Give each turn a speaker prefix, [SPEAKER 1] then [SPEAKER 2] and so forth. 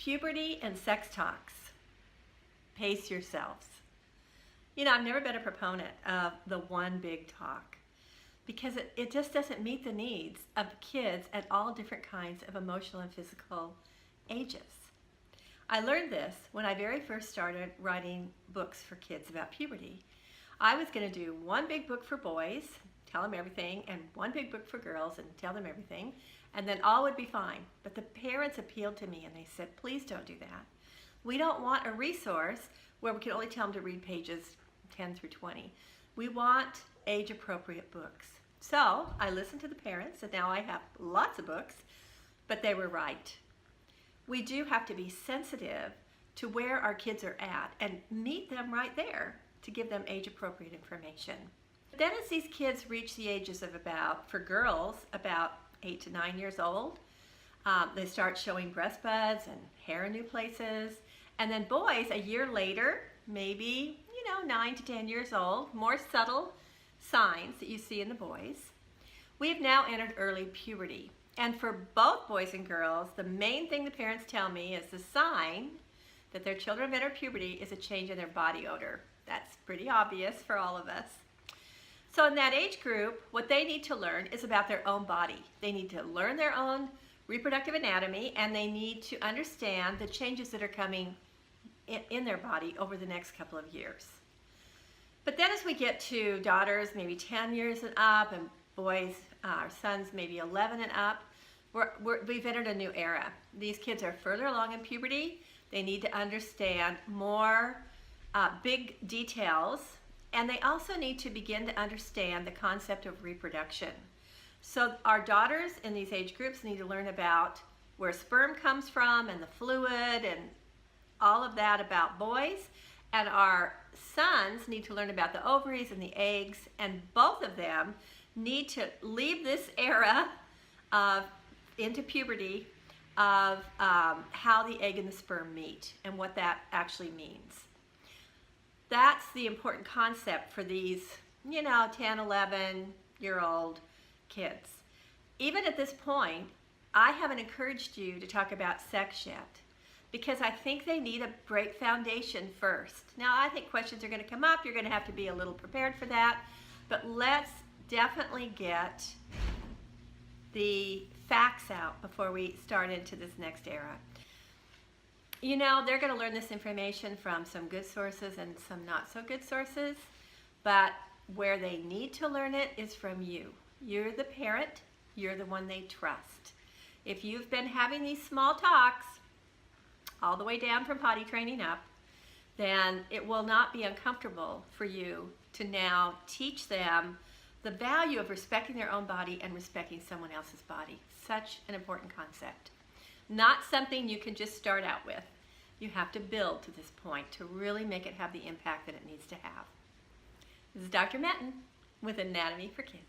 [SPEAKER 1] Puberty and sex talks. Pace yourselves. You know, I've never been a proponent of the one big talk because it just doesn't meet the needs of kids at all different kinds of emotional and physical ages. I learned this when I very first started writing books for kids about puberty. I was going to do one big book for boys, tell them everything, and one big book for girls and tell them everything, and then all would be fine. But the parents appealed to me and they said, please don't do that. We don't want a resource where we can only tell them to read pages 10 through 20. We want age-appropriate books. So I listened to the parents, and now I have lots of books, but they were right. We do have to be sensitive to where our kids are at and meet them right there to give them age-appropriate information. Then as these kids reach the ages of for girls, about 8 to 9 years old, they start showing breast buds and hair in new places. And then boys, a year later, maybe, 9 to 10 years old, more subtle signs that you see in the boys. We've now entered early puberty. And for both boys and girls, the main thing the parents tell me is the sign that their children have entered puberty is a change in their body odor. That's pretty obvious for all of us. So in that age group, what they need to learn is about their own body. They need to learn their own reproductive anatomy, and they need to understand the changes that are coming in their body over the next couple of years. But then as we get to daughters, maybe 10 years and up, and boys, our sons, maybe 11 and up, we've entered a new era. These kids are further along in puberty. They need to understand more big details, and they also need to begin to understand the concept of reproduction. So our daughters in these age groups need to learn about where sperm comes from and the fluid and all of that about boys. And our sons need to learn about the ovaries and the eggs, and both of them need to leave this era into puberty of how the egg and the sperm meet and what that actually means. That's the important concept for these, 10, 11-year-old kids. Even at this point, I haven't encouraged you to talk about sex yet because I think they need a great foundation first. Now, I think questions are going to come up. You're going to have to be a little prepared for that. But let's definitely get the facts out before we start into this next era. They're going to learn this information from some good sources and some not so good sources, but where they need to learn it is from you. You're the parent, you're the one they trust. If you've been having these small talks all the way down from potty training up, then it will not be uncomfortable for you to now teach them the value of respecting their own body and respecting someone else's body. Such an important concept. Not something you can just start out with. You have to build to this point to really make it have the impact that it needs to have. This is Dr. Metten with Anatomy for Kids.